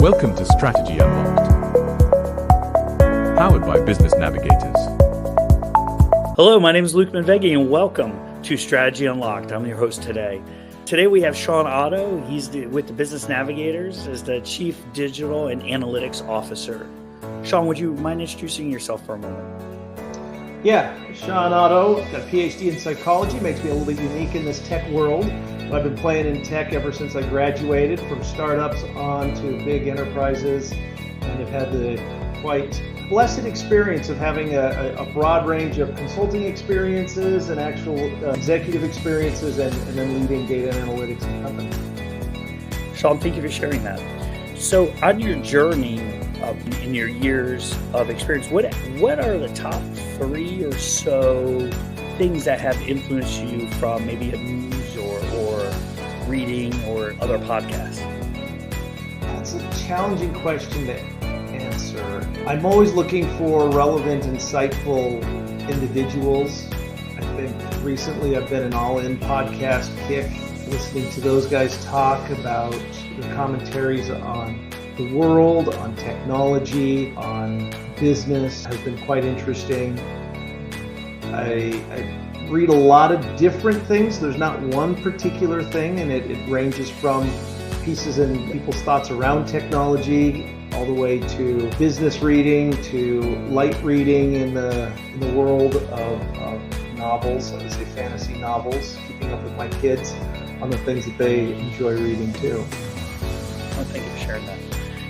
Welcome to Strategy Unlocked, powered by Business Navigators. Hello, my name is Luke Medvegy, and welcome to Strategy Unlocked. I'm your host today. Today we have Sean Otto. He's with the Business Navigators as the Chief Digital and Analytics Officer. Sean, would you mind introducing yourself for a moment? Yeah, Sean Otto, got a PhD in psychology, makes me a little bit unique in this tech world. I've been playing in tech ever since I graduated, from startups on to big enterprises, and have had the quite blessed experience of having a broad range of consulting experiences and actual executive experiences, and then leading data and analytics in companies. Sean, thank you for sharing that. So on your journey, in your years of experience, what are the top 3 or so things that have influenced you from maybe a news or reading or other podcasts? That's a challenging question to answer. I'm always looking for relevant, insightful individuals. I think recently I've been an all-in podcast kick, listening to those guys talk about the commentaries on the world, on technology, on business has been quite interesting. I read a lot of different things. There's not one particular thing, and it ranges from pieces in people's thoughts around technology all the way to business reading, to light reading in the world of novels, I would say fantasy novels, keeping up with my kids on the things that they enjoy reading too. Well, thank you for sharing that.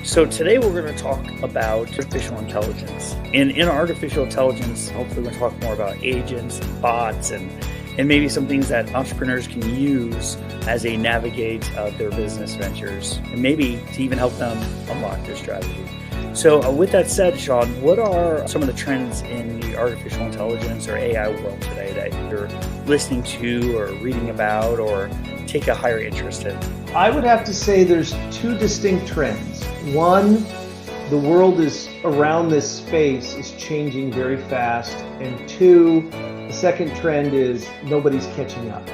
So today we're going to talk about artificial intelligence. And in artificial intelligence, hopefully we're going to talk more about agents and bots and maybe some things that entrepreneurs can use as they navigate their business ventures, and maybe to even help them unlock their strategy. So with that said, Sean, what are some of the trends in the artificial intelligence or AI world today that you're listening to or reading about or take a higher interest in? I would have to say there's 2 distinct trends. One, the world is around this space is changing very fast. And 2, the second trend is nobody's catching up.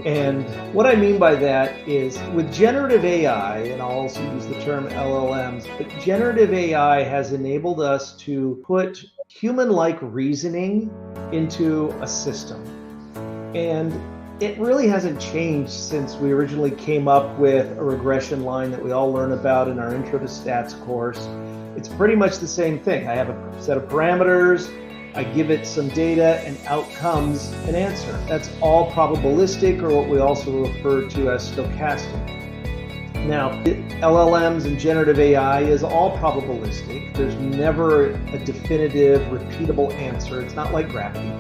And what I mean by that is with generative AI, and I'll also use the term LLMs, but generative AI has enabled us to put human-like reasoning into a system. And it really hasn't changed since we originally came up with a regression line that we all learn about in our Intro to Stats course. It's pretty much the same thing. I have a set of parameters, I give it some data, and out comes an answer. That's all probabilistic, or what we also refer to as stochastic. Now, LLMs and generative AI is all probabilistic. There's never a definitive, repeatable answer. It's not like gravity.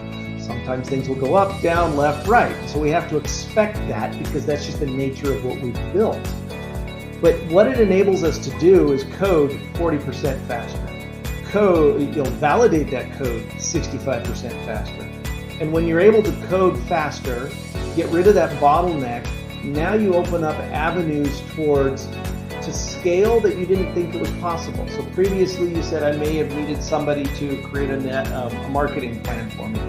Sometimes things will go up, down, left, right. So we have to expect that because that's just the nature of what we've built. But what it enables us to do is code 40% faster. Validate that code 65% faster. And when you're able to code faster, get rid of that bottleneck, now you open up avenues to scale that you didn't think it was possible. So previously you said I may have needed somebody to create a marketing plan for me.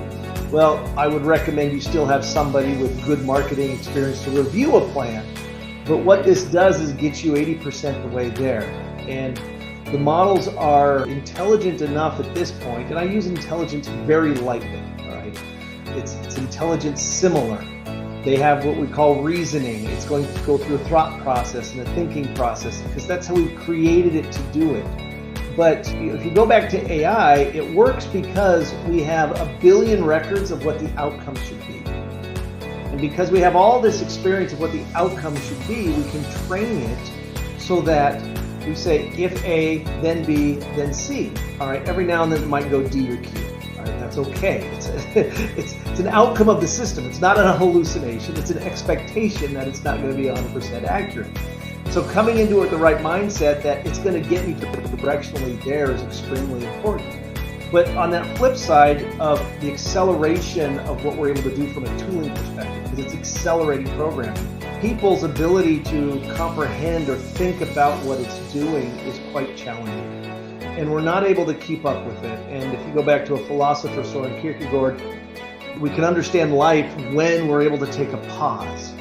Well, I would recommend you still have somebody with good marketing experience to review a plan. But what this does is get you 80% the way there. And the models are intelligent enough at this point, and I use intelligence very lightly, all right? It's intelligence similar. They have what we call reasoning. It's going to go through a thought process and a thinking process, because that's how we've created it to do it. But if you go back to AI, it works because we have 1 billion records of what the outcome should be. And because we have all this experience of what the outcome should be, we can train it so that we say, if A, then B, then C. All right, every now and then it might go D or Q. All right, that's okay. It's an outcome of the system. It's not a hallucination. It's an expectation that it's not going to be 100% accurate. So coming into it with the right mindset that it's going to get me directionally there is extremely important. But on that flip side of the acceleration of what we're able to do from a tooling perspective, because it's accelerating programming, people's ability to comprehend or think about what it's doing is quite challenging. And we're not able to keep up with it. And if you go back to a philosopher, Soren Kierkegaard, we can understand life when we're able to take a pause.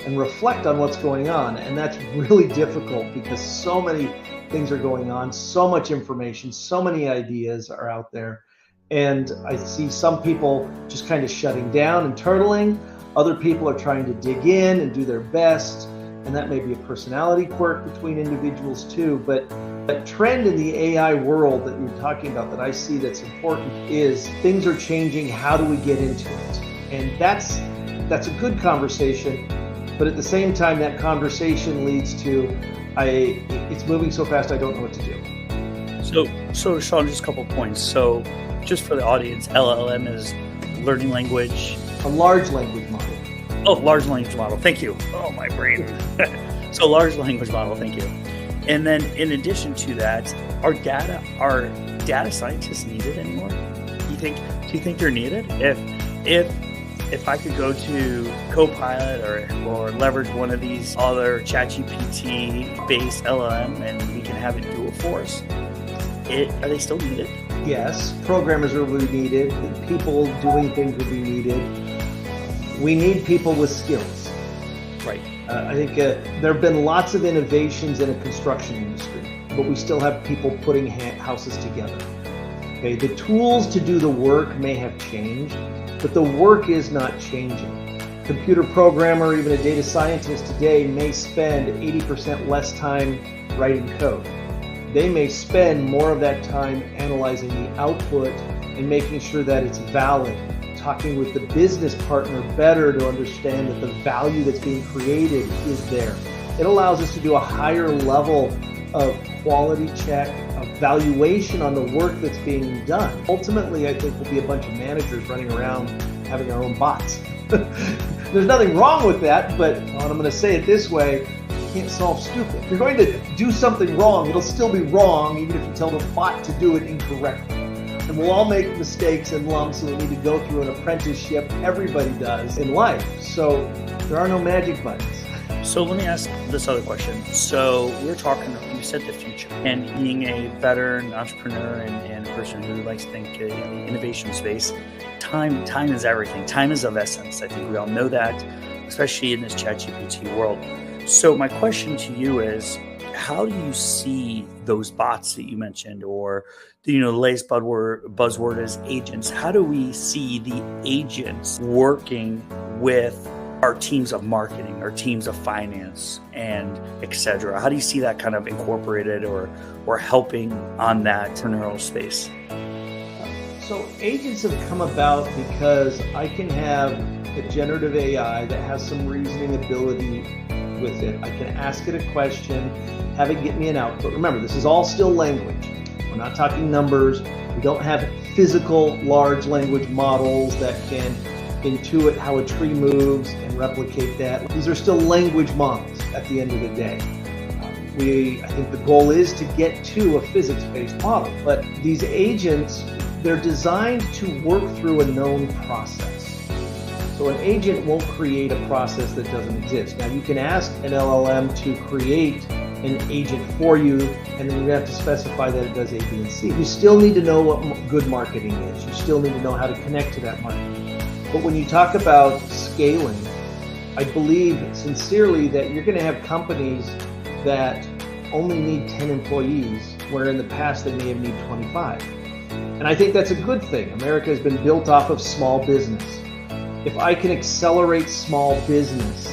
and reflect on what's going on. And that's really difficult because so many things are going on, so much information, so many ideas are out there. And I see some people just kind of shutting down and turtling. Other people are trying to dig in and do their best. And that may be a personality quirk between individuals too. But a trend in the AI world that you're talking about that I see that's important is things are changing. How do we get into it? And that's a good conversation. But at the same time, that conversation leads to, it's moving so fast, I don't know what to do. So Sean, just a couple points. So just for the audience, LLM is learning language. A large language model. Oh, large language model. Thank you. Oh, my brain. So large language model. Thank you. And then in addition to that, are data scientists needed anymore? Do you think they're needed? If I could go to Copilot or leverage one of these other ChatGPT based LLM and we can have it do it for us, are they still needed? Yes, programmers are really needed. People doing things will be needed. We need people with skills. Right. I think there have been lots of innovations in a construction industry, but we still have people putting houses together. Okay, the tools to do the work may have changed, but the work is not changing. Computer programmer, even a data scientist today may spend 80% less time writing code. They may spend more of that time analyzing the output and making sure that it's valid, talking with the business partner better to understand that the value that's being created is there. It allows us to do a higher level of quality check, of valuation on the work that's being done. Ultimately, I think we'll be a bunch of managers running around having our own bots. There's nothing wrong with that, but I'm going to say it this way, you can't solve stupid. If you're going to do something wrong, it'll still be wrong even if you tell the bot to do it incorrectly. And we'll all make mistakes and lumps, and we need to go through an apprenticeship. Everybody does in life. So there are no magic buttons. So let me ask this other question. So we're talking, you said the future, and being a veteran entrepreneur and a person who likes to think in the innovation space, time is everything. Time is of essence. I think we all know that, especially in this ChatGPT world. So my question to you is, how do you see those bots that you mentioned, or the latest buzzword is agents? How do we see the agents working with our teams of marketing, our teams of finance, and etc.? How do you see that kind of incorporated or helping on that entrepreneurial space? So agents have come about because I can have a generative AI that has some reasoning ability with it. I can ask it a question, have it get me an output. Remember, this is all still language. We're not talking numbers. We don't have physical large language models that can intuit how a tree moves and replicate that. These are still language models at the end of the day. I think the goal is to get to a physics-based model, but these agents, they're designed to work through a known process. So an agent won't create a process that doesn't exist. Now you can ask an LLM to create an agent for you, and then you have to specify that it does A, B, and C. You still need to know what good marketing is. You still need to know how to connect to that marketing. But when you talk about scaling, I believe sincerely that you're going to have companies that only need 10 employees, where in the past they may have needed 25. And I think that's a good thing. America has been built off of small business. If I can accelerate small business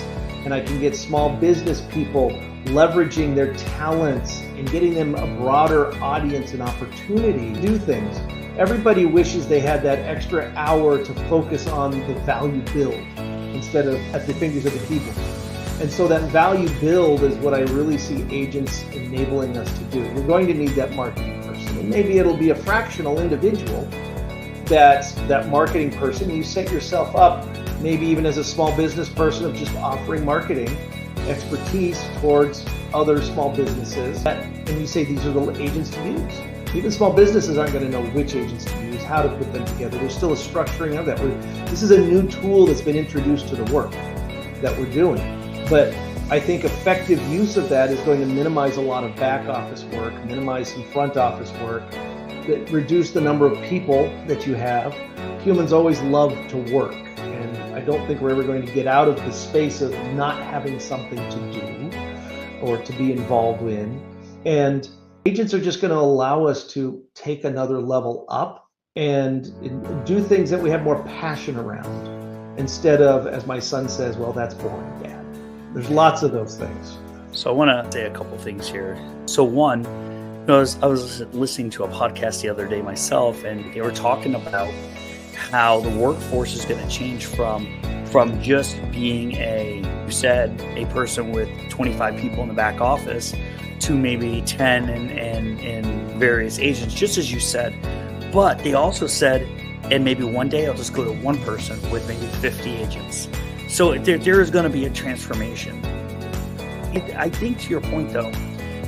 and I can get small business people leveraging their talents and getting them a broader audience and opportunity to do things, everybody wishes they had that extra hour to focus on the value build instead of at the fingers of the people. And so that value build is what I really see agents enabling us to do. You're going to need that marketing person. And maybe it'll be a fractional individual that's that marketing person. You set yourself up maybe even as a small business person of just offering marketing expertise towards other small businesses. And you say these are the agents to use. Even small businesses aren't going to know which agents to use, how to put them together. There's still a structuring of that. This is a new tool that's been introduced to the work that we're doing. But I think effective use of that is going to minimize a lot of back office work, minimize some front office work, reduce the number of people that you have. Humans always love to work. And I don't think we're ever going to get out of the space of not having something to do or to be involved in. And agents are just going to allow us to take another level up and do things that we have more passion around, instead of, as my son says, well, that's boring, Dad. There's lots of those things. So I want to say a couple things here. So one, I was listening to a podcast the other day myself, and they were talking about how the workforce is going to change from just being you said, a person with 25 people in the back office to maybe 10 and various agents, just as you said. But they also said, and maybe one day I'll just go to one person with maybe 50 agents. So there is going to be a transformation. I think to your point, though,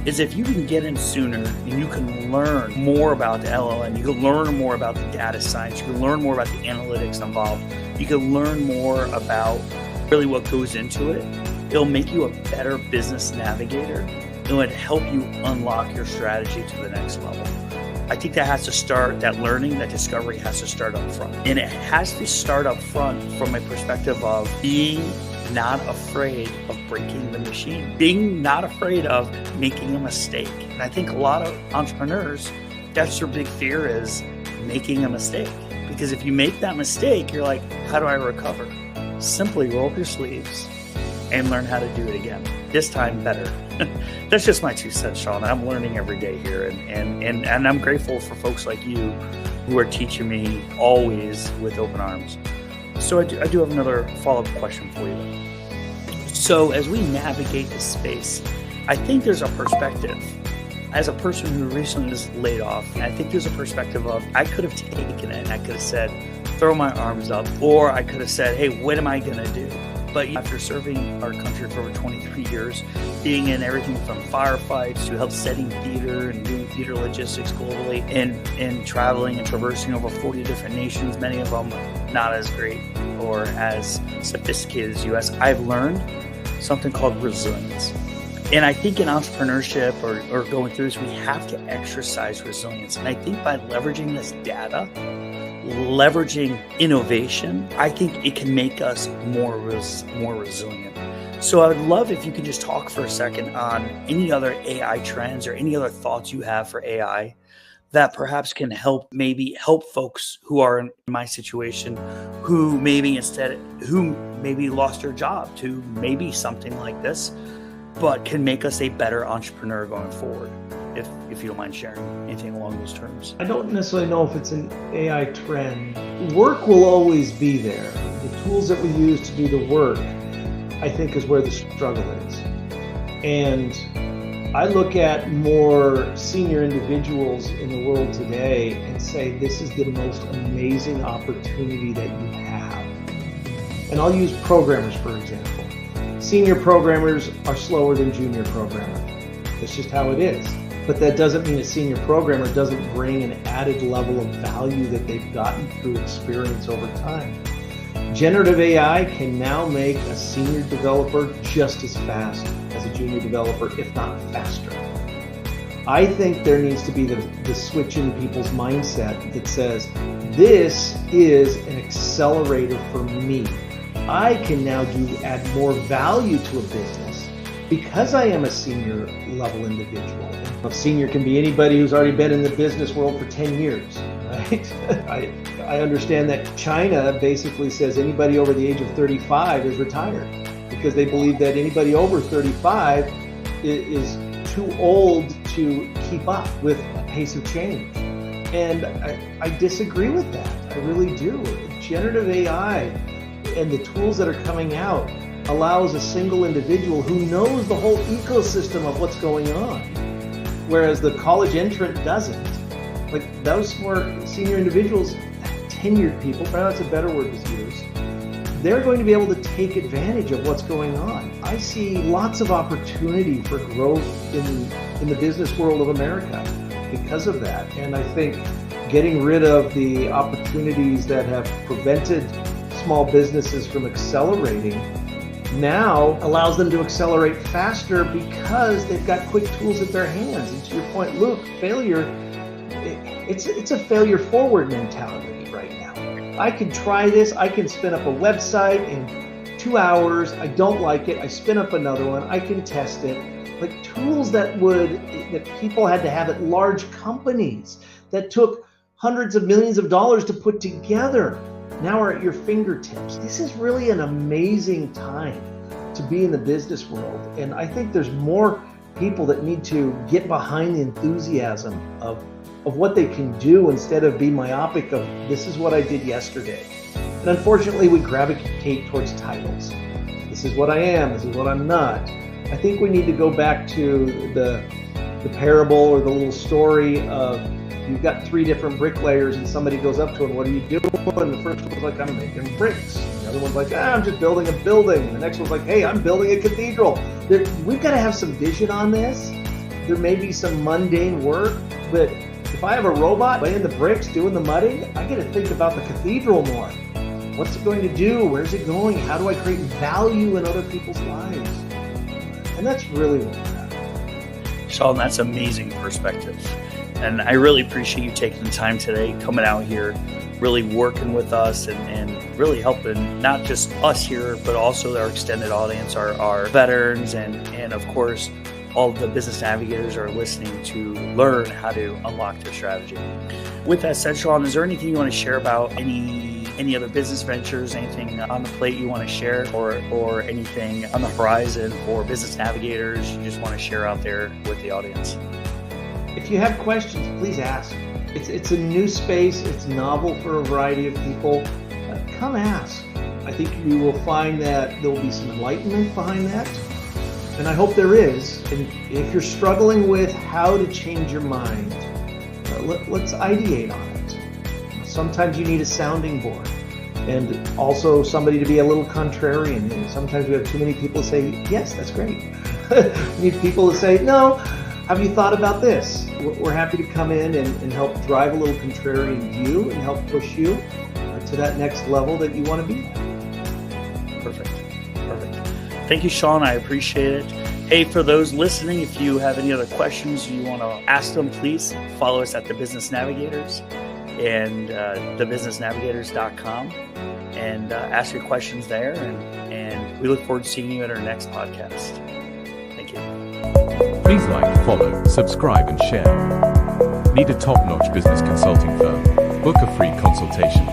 is if you can get in sooner and you can learn more about the LLM, you can learn more about the data science, you can learn more about the analytics involved, you can learn more about really what goes into it. It'll make you a better business navigator. It'll help you unlock your strategy to the next level. I think that has to start, that learning, that discovery has to start up front. And it has to start up front from a perspective of being not afraid of breaking the machine, being not afraid of making a mistake. And I think a lot of entrepreneurs, that's their big fear, is making a mistake. Because if you make that mistake, you're like, how do I recover? Simply roll up your sleeves and learn how to do it again. This time better. That's just my 2 cents, Sean. I'm learning every day here. And I'm grateful for folks like you who are teaching me always with open arms. So I do have another follow-up question for you. So as we navigate this space, I think there's a perspective. As a person who recently was laid off, I think there's a perspective of, I could have taken it and I could have said, throw my arms up, or I could have said, hey, what am I going to do? But after serving our country for over 23 years, being in everything from firefights to help setting theater and doing theater logistics globally, and traveling and traversing over 40 different nations, many of them not as great or as sophisticated as US, I've learned something called resilience. And I think in entrepreneurship or going through this, we have to exercise resilience. And I think by leveraging this data, leveraging innovation, I think it can make us more resilient. So I would love if you could just talk for a second on any other AI trends or any other thoughts you have for AI that perhaps can help folks who are in my situation, who maybe lost their job to maybe something like this, but can make us a better entrepreneur going forward. If you don't mind sharing anything along those terms. I don't necessarily know if it's an AI trend. Work will always be there. The tools that we use to do the work, I think, is where the struggle is. And I look at more senior individuals in the world today and say, this is the most amazing opportunity that you have. And I'll use programmers, for example. Senior programmers are slower than junior programmers. That's just how it is. But that doesn't mean a senior programmer doesn't bring an added level of value that they've gotten through experience over time. Generative AI can now make a senior developer just as fast as a junior developer, if not faster. I think there needs to be the switch in people's mindset that says, this is an accelerator for me. I can now add more value to a business because I am a senior level individual. A senior can be anybody who's already been in the business world for 10 years, right? I understand that China basically says anybody over the age of 35 is retired because they believe that anybody over 35 is too old to keep up with the pace of change. And I disagree with that. I really do. Generative AI and the tools that are coming out allows a single individual who knows the whole ecosystem of what's going on, whereas the college entrant doesn't. Like those more senior individuals, tenured people, perhaps that's a better word to use, they're going to be able to take advantage of what's going on. I see lots of opportunity for growth in the business world of America because of that. And I think getting rid of the opportunities that have prevented small businesses from accelerating now allows them to accelerate faster because they've got quick tools at their hands. And to your point, Luke, failure, it's a failure forward mentality right now. I can try this. I can spin up a website in 2 hours. I don't like it. I spin up another one. I can test it. Like tools that people had to have at large companies that took hundreds of millions of dollars to put together now are at your fingertips. This is really an amazing time to be in the business world. And I think there's more people that need to get behind the enthusiasm of what they can do instead of be myopic of this is what I did yesterday. And unfortunately, we gravitate towards titles. This is what I am, this is what I'm not. I think we need to go back to the parable or the little story of you've got 3 different bricklayers and somebody goes up to him, what are you doing? And the first one's like, I'm making bricks. The other one's like, I'm just building a building. And the next one's like, hey, I'm building a cathedral. We've got to have some vision on this. There may be some mundane work, but if I have a robot laying the bricks, doing the mudding, I got to think about the cathedral more. What's it going to do? Where's it going? How do I create value in other people's lives? And that's really what we're at. Sean, that's amazing perspective. And I really appreciate you taking the time today, coming out here, really working with us and really helping not just us here, but also our extended audience, our veterans, and of course, all of the business navigators are listening to learn how to unlock their strategy. With that said, Sean, is there anything you want to share about any other business ventures, anything on the plate you want to share, or anything on the horizon for business navigators you just want to share out there with the audience? If you have questions, please ask. It's a new space. It's novel for a variety of people. Come ask. I think you will find that there will be some enlightenment behind that. And I hope there is. And if you're struggling with how to change your mind, let's ideate on it. Sometimes you need a sounding board. And also somebody to be a little contrarian. And sometimes we have too many people to say, yes, that's great. We need people to say, no, have you thought about this? We're happy to come in and help drive a little contrarian view and help push you to that next level that you want to be at. Perfect. Thank you, Sean. I appreciate it. Hey, for those listening, if you have any other questions you want to ask them, please follow us at the Business Navigators and thebusinessnavigators.com and ask your questions there. And we look forward to seeing you at our next podcast. Thank you. Please like, follow, subscribe, and share. Need a top-notch business consulting firm? Book a free consultation.